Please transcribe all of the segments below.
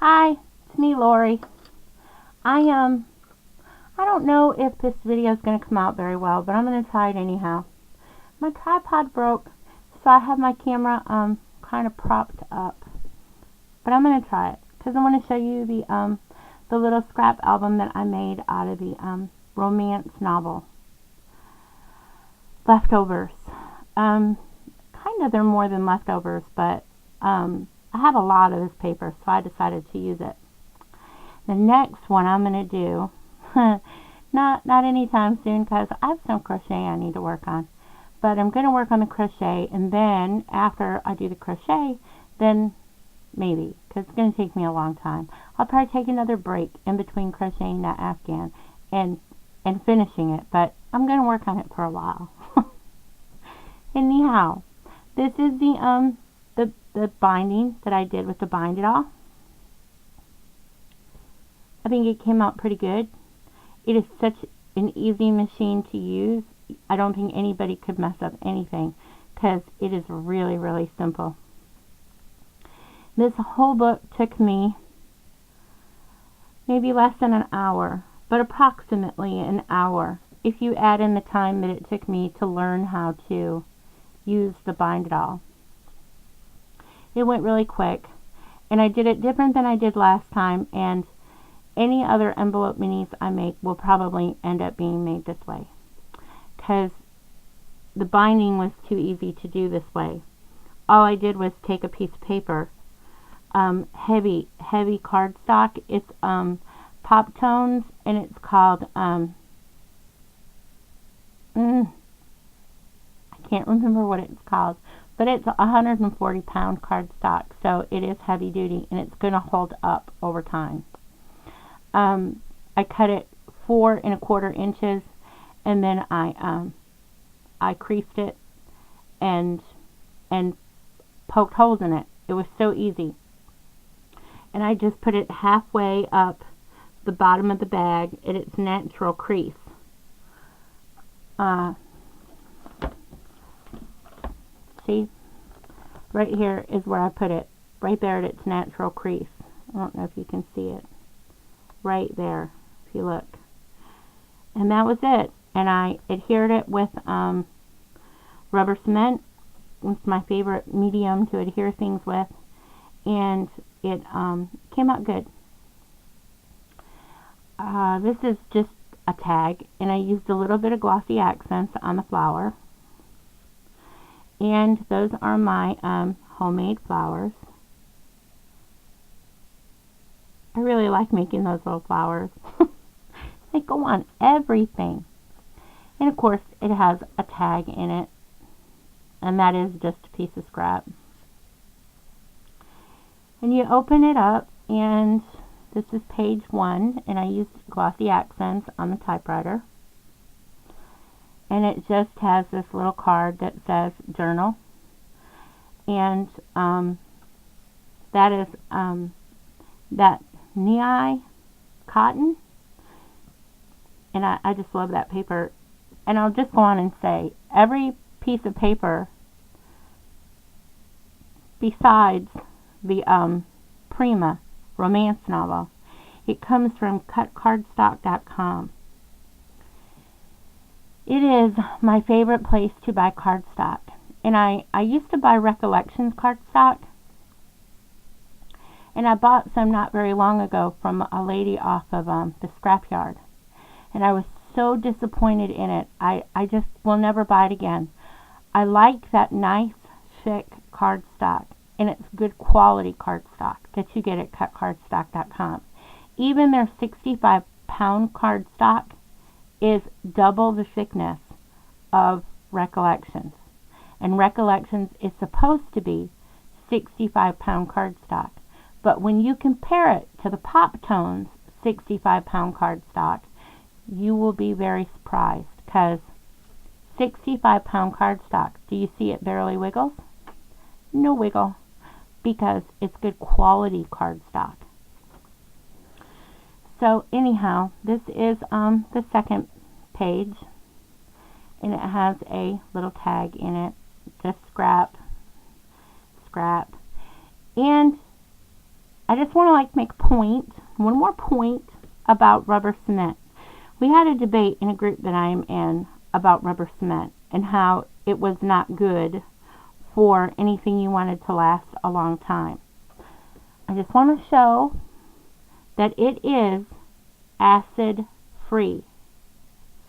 Hi, it's me, Lori. I don't know if this video is going to come out very well, but I'm going to try it anyhow. My tripod broke, so I have my camera kind of propped up. But I'm going to try it because I want to show you the little scrap album that I made out of the romance novel leftovers. Kind of, they're more than leftovers, but I have a lot of this paper, so I decided to use it. The next one I'm going to do, not anytime soon, because I have some crochet I need to work on. But I'm going to work on the crochet, and then after I do the crochet, then maybe, because it's going to take me a long time, I'll probably take another break in between crocheting that Afghan and finishing it. But I'm going to work on it for a while. Anyhow, this is the binding that I did with the Bind It All. I think it came out pretty good. It is such an easy machine to use. I don't think anybody could mess up anything because it is really, really simple. This whole book took me maybe less than an hour, but approximately an hour if you add in the time that it took me to learn how to use the Bind It All. It went really quick, and I did it different than I did last time, and any other envelope minis I make will probably end up being made this way, because the binding was too easy to do this way. All I did was take a piece of paper, heavy cardstock. It's Pop Tones, and it's called I can't remember what it's called, but it's 140-pound cardstock, so it is heavy duty, and it's going to hold up over time. I cut it 4 1/4 inches, and then I creased it and poked holes in it. It was so easy. And I just put it halfway up the bottom of the bag at its natural crease. See? Right here is where I put it. Right there at its natural crease. I don't know if you can see it. Right there, if you look. And that was it. And I adhered it with rubber cement. It's my favorite medium to adhere things with. And it came out good. This is just a tag, and I used a little bit of glossy accents on the flower. And those are my homemade flowers. I really like making those little flowers. They go on everything. And of course, it has a tag in it, and that is just a piece of scrap. And you open it up, and this is page 1, and I used glossy accents on the typewriter. And it just has this little card that says journal. And that is that knee cotton. And I just love that paper. And I'll just go on and say, every piece of paper besides the Prima romance novel, it comes from cutcardstock.com. It is my favorite place to buy cardstock. And I used to buy Recollections cardstock. And I bought some not very long ago from a lady off of the scrapyard. And I was so disappointed in it. I just will never buy it again. I like that nice, thick cardstock. And it's good quality cardstock that you get at cutcardstock.com. Even their 65-pound cardstock is double the thickness of Recollections. And Recollections is supposed to be 65-pound cardstock. But when you compare it to the Pop Tones 65-pound cardstock, you will be very surprised, because 65-pound cardstock, do you see it barely wiggles? No wiggle, because it's good quality cardstock. So anyhow, this is the second page, and it has a little tag in it, just scrap, and I just want to make a point, one more point about rubber cement. We had a debate in a group that I'm in about rubber cement and how it was not good for anything you wanted to last a long time. I just want to show that it is acid free.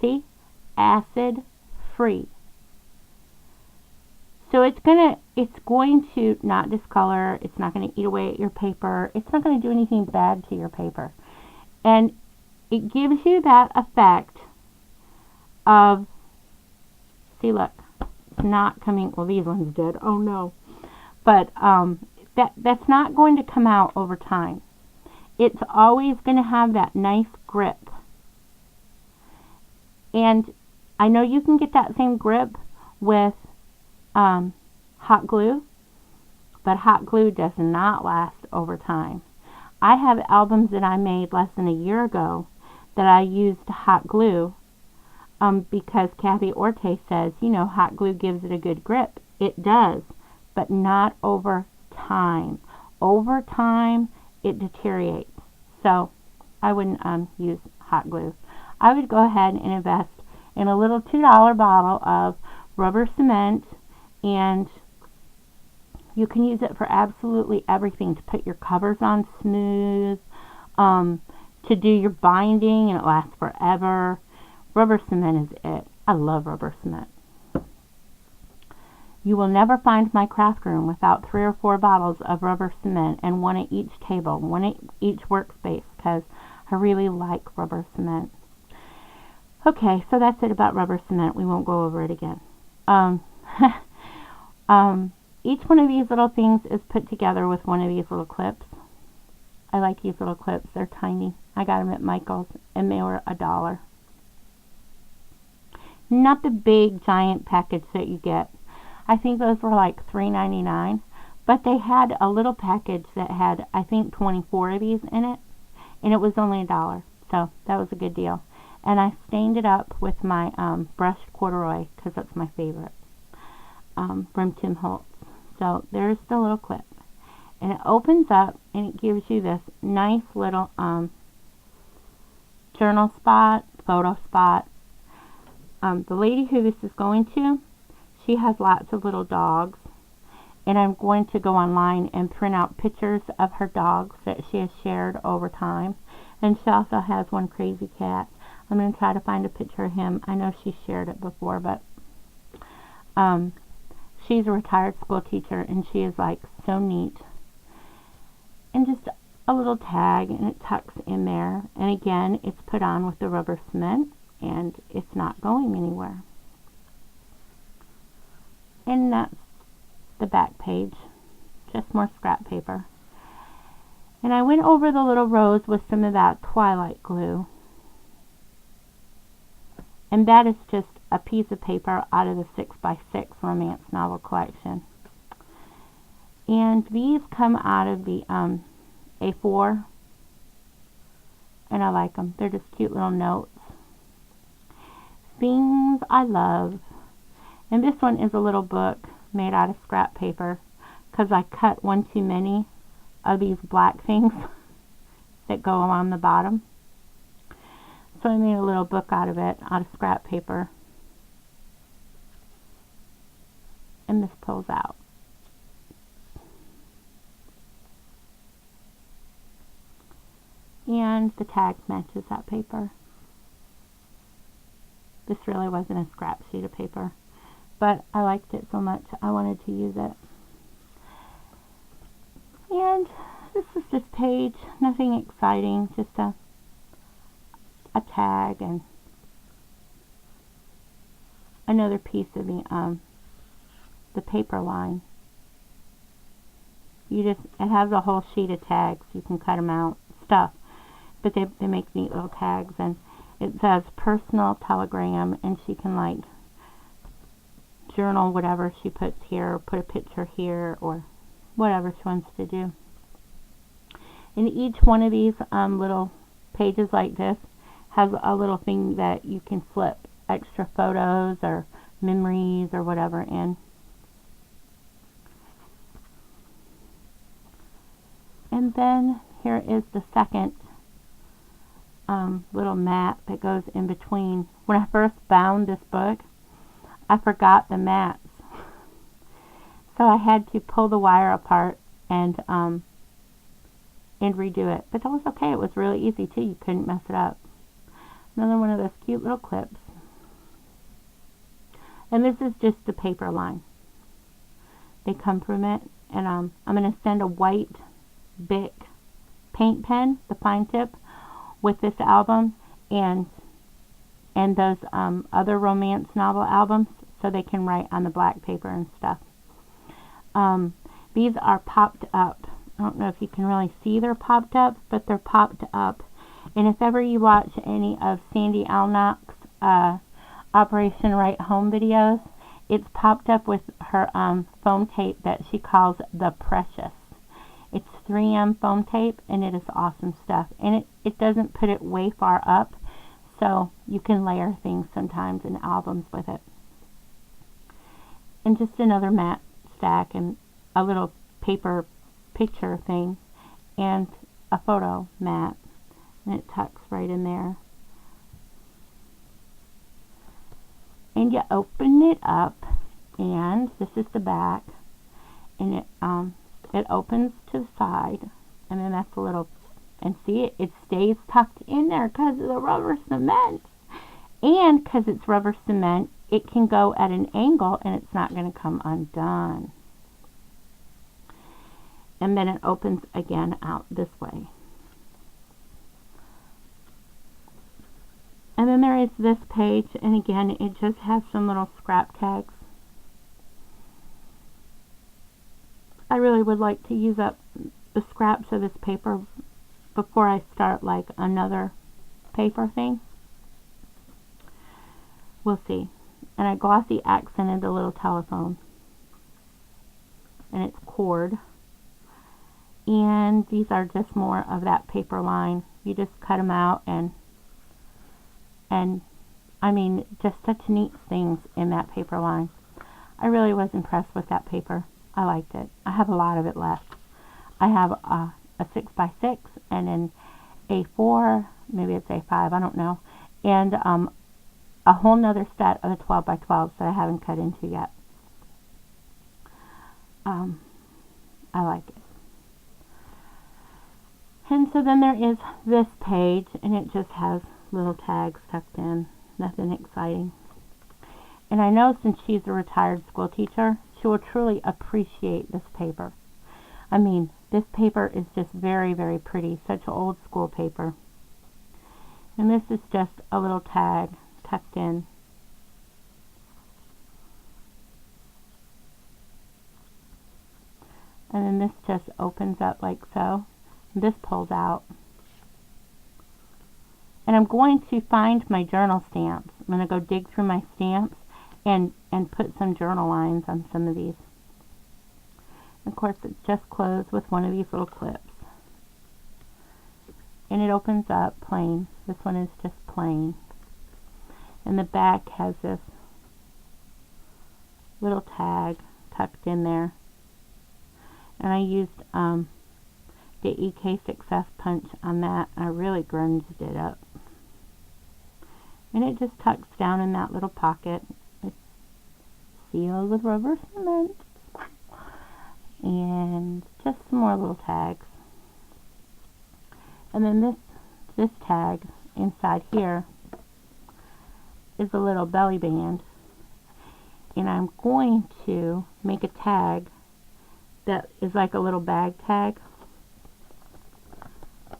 See? Acid free. So it's going to not discolor, it's not going to eat away at your paper, it's not going to do anything bad to your paper. And it gives you that effect of, see, look, it's not coming, well, these ones did, oh no. But that's not going to come out over time. It's always going to have that nice grip. And I know you can get that same grip with hot glue, but hot glue does not last over time. I have albums that I made less than a year ago that I used hot glue because Kathy Orte says, you know, hot glue gives it a good grip. It does, but not over time. Over time, it deteriorates. So I wouldn't use hot glue. I would go ahead and invest in a little $2 bottle of rubber cement, and you can use it for absolutely everything, to put your covers on smooth, to do your binding, and it lasts forever. Rubber cement is it. I love rubber cement. You will never find my craft room without 3 or 4 bottles of rubber cement, and one at each table, one at each workspace, because I really like rubber cement. Okay, so that's it about rubber cement. We won't go over it again. Each one of these little things is put together with one of these little clips. I like these little clips. They're tiny. I got them at Michael's, and they were $1. Not the big giant package that you get. I think those were like $3.99, but they had a little package that had, I think, 24 of these in it, and it was only $1. So that was a good deal. And I stained it up with my brushed corduroy, because that's my favorite, from Tim Holtz. So there's the little clip. And it opens up, and it gives you this nice little journal spot, photo spot. The lady who this is going to, she has lots of little dogs. And I'm going to go online and print out pictures of her dogs that she has shared over time. And she also has one crazy cat. I'm going to try to find a picture of him. I know she shared it before, but she's a retired school teacher, and she is like so neat. And just a little tag, and it tucks in there. And again, it's put on with the rubber cement, and it's not going anywhere. And that's the back page. Just more scrap paper. And I went over the little rows with some of that Twilight glue. And that is just a piece of paper out of the 6x6 romance novel collection. And these come out of the A4. And I like them. They're just cute little notes. Things I love. And this one is a little book made out of scrap paper, because I cut one too many of these black things that go along the bottom. So I made a little book out of it, out of scrap paper. And this pulls out. And the tag matches that paper. This really wasn't a scrap sheet of paper, but I liked it so much I wanted to use it. And this is this page, nothing exciting, just a tag and another piece of the paper line. It has a whole sheet of tags. You can cut them out, stuff, but they make neat little tags, and it says personal telegram, and she can like journal whatever she puts here, or put a picture here, or whatever she wants to do. And each one of these little pages like this has a little thing that you can flip extra photos or memories or whatever in. And And then here is the second little mat that goes in between. When I first bound this book, I forgot the mats. So I had to pull the wire apart and redo it. But that was okay. It was really easy too. You couldn't mess it up. Another one of those cute little clips. And this is just the paper line. They come from it. And I'm going to send a white Bic paint pen, the fine tip, with this album and those other romance novel albums, so they can write on the black paper and stuff. These are popped up. I don't know if you can really see they're popped up, but they're popped up. And if ever you watch any of Sandy Alnock's Operation Right Home videos, it's popped up with her foam tape that she calls the Precious. It's 3M foam tape, and it is awesome stuff. And it doesn't put it way far up, so you can layer things sometimes in albums with it. And just another mat stack and a little paper picture thing and a photo mat. And it tucks right in there. And you open it up, and this is the back, and it opens to the side, and then that's a little, and see, it stays tucked in there because of the rubber cement. And because it's rubber cement, it can go at an angle and it's not going to come undone. And then it opens again out this way. And then there is this page, and again, it just has some little scrap tags. I really would like to use up the scraps of this paper before I start like another paper thing. We'll see. And I glossy accented the little telephone. And it's cord. And these are just more of that paper line. You just cut them out and I mean, just such neat things in that paper line. I really was impressed with that paper. I liked it. I have a lot of it left. I have a 6x6 and an A4, maybe it's A5, I don't know, and a whole nother set of the 12x12s that I haven't cut into yet. I like it. And so then there is this page, and it just has little tags tucked in. Nothing exciting. And I know since she's a retired school teacher, she will truly appreciate this paper. I mean, this paper is just very, very pretty. Such old school paper. And this is just a little tag tucked in. And then this just opens up like so. And this pulls out. And I'm going to find my journal stamps. I'm going to go dig through my stamps and put some journal lines on some of these. Of course, it's just closed with one of these little clips. And it opens up plain. This one is just plain. And the back has this little tag tucked in there. And I used the EK Success Punch on that. I really grunged it up. And it just tucks down in that little pocket. It's sealed with rubber cement. And just some more little tags. And then this tag inside here is a little belly band. And I'm going to make a tag that is like a little bag tag.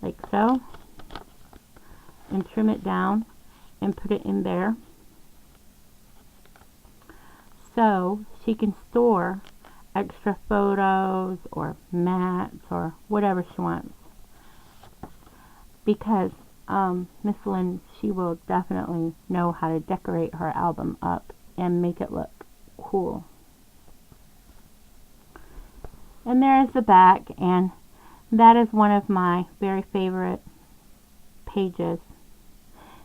Like so. And trim it down and put it in there. So she can store extra photos or mats or whatever she wants. Because Miss Lynn, she will definitely know how to decorate her album up and make it look cool. And there is the back, and that is one of my very favorite pages.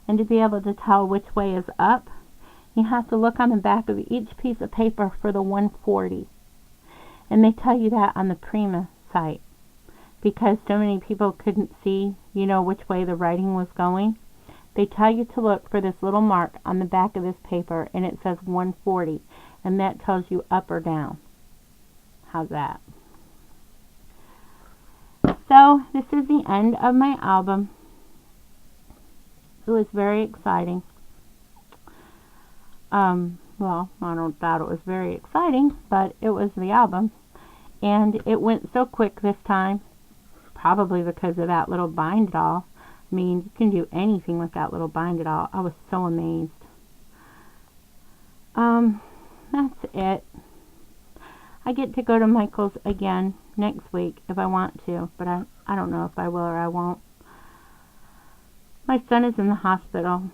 And to be able to tell which way is up, you have to look on the back of each piece of paper for the 140. And they tell you that on the Prima site. because so many people couldn't see, which way the writing was going. They tell you to look for this little mark on the back of this paper, and it says 140, and that tells you up or down. How's that? So, this is the end of my album. It was very exciting. Well, I don't doubt it was very exciting, but it was the album. And it went so quick this time, probably because of that little bind doll. I mean, you can do anything with that little bind doll. I was so amazed. That's it. I get to go to Michael's again next week if I want to, but I don't know if I will or I won't. My son is in the hospital,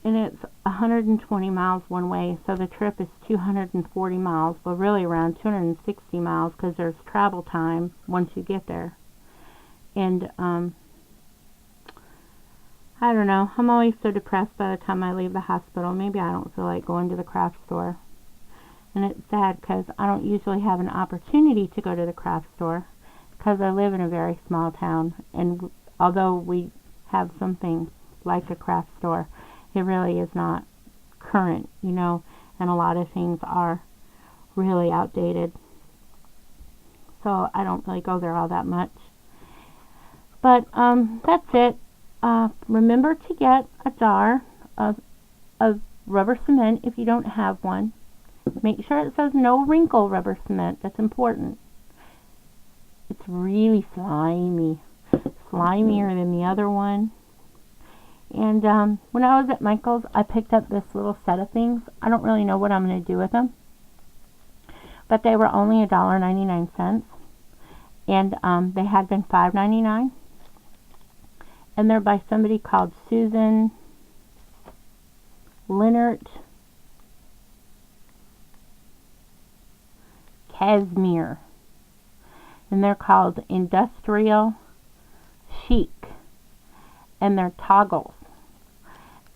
and it's 120 miles one way, so the trip is 240 miles, well, really around 260 miles, because there's travel time once you get there. And, I don't know, I'm always so depressed by the time I leave the hospital. Maybe I don't feel like going to the craft store. And it's sad, because I don't usually have an opportunity to go to the craft store, because I live in a very small town, and although we have something like a craft store, it really is not current, and a lot of things are really outdated. So I don't really go there all that much. But that's it. Remember to get a jar of rubber cement if you don't have one. Make sure it says no wrinkle rubber cement. That's important. It's really slimy. Slimier than the other one. And when I was at Michael's, I picked up this little set of things. I don't really know what I'm going to do with them. But they were only $1.99. And they had been $5.99. And they're by somebody called Susan Leonard Casimir. And they're called Industrial Chic. And they're toggles.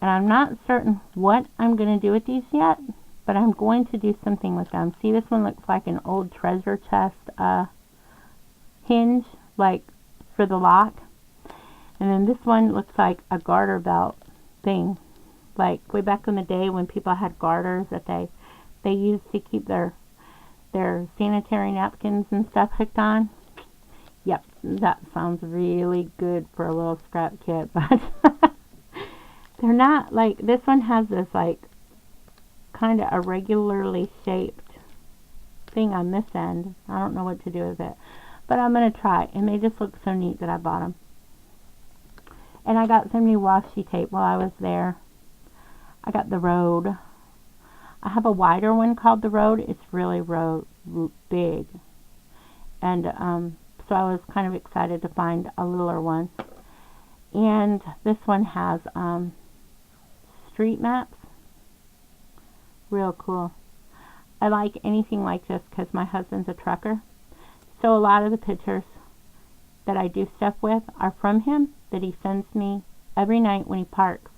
And I'm not certain what I'm going to do with these yet, but I'm going to do something with them. See, this one looks like an old treasure chest hinge, like for the lock. And then this one looks like a garter belt thing, like way back in the day when people had garters that they used to keep their sanitary napkins and stuff hooked on. Yep, that sounds really good for a little scrap kit, but they're not, like, this one has this, like, kind of irregularly shaped thing on this end. I don't know what to do with it, but I'm going to try, and they just look so neat that I bought them. And I got some new washi tape while I was there. I got the Road. I have a wider one called the Road. It's really big. And so I was kind of excited to find a littler one. And this one has street maps. Real cool. I like anything like this because my husband's a trucker. So a lot of the pictures that I do stuff with are from him, that he sends me every night when he parks.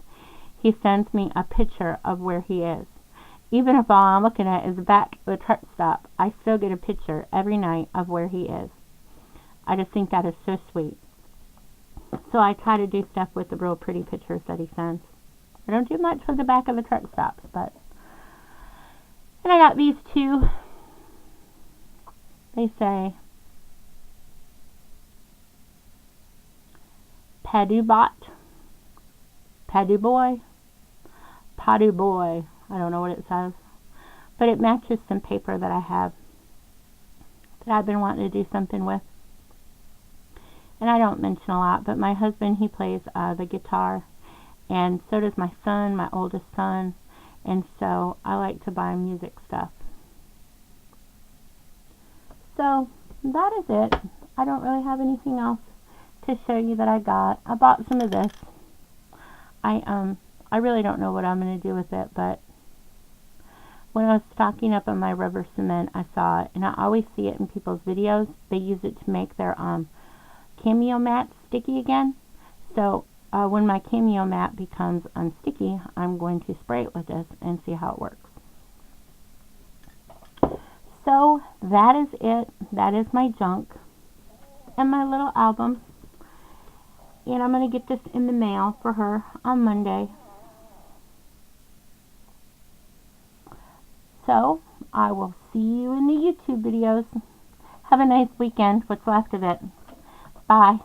He sends me a picture of where he is. Even if all I'm looking at is the back of the truck stop, I still get a picture every night of where he is. I just think that is so sweet. So I try to do stuff with the real pretty pictures that he sends. I don't do much with the back of the truck stops, but... And I got these two. They say... Padubot, Padu Boy, Padu Boy. I don't know what it says, but it matches some paper that I have that I've been wanting to do something with. And I don't mention a lot, but my husband, he plays the guitar, and so does my son, my oldest son, and so I like to buy music stuff. So that is it. I don't really have anything else to show you that I got. I bought some of this. I really don't know what I'm going to do with it, but when I was stocking up on my rubber cement, I saw it, and I always see it in people's videos. They use it to make their cameo mats sticky again. So when my cameo mat becomes unsticky, I'm going to spray it with this and see how it works. So that is it. That is my junk. in my little album. And I'm going to get this in the mail for her on Monday. So, I will see you in the YouTube videos. Have a nice weekend, what's left of it. Bye.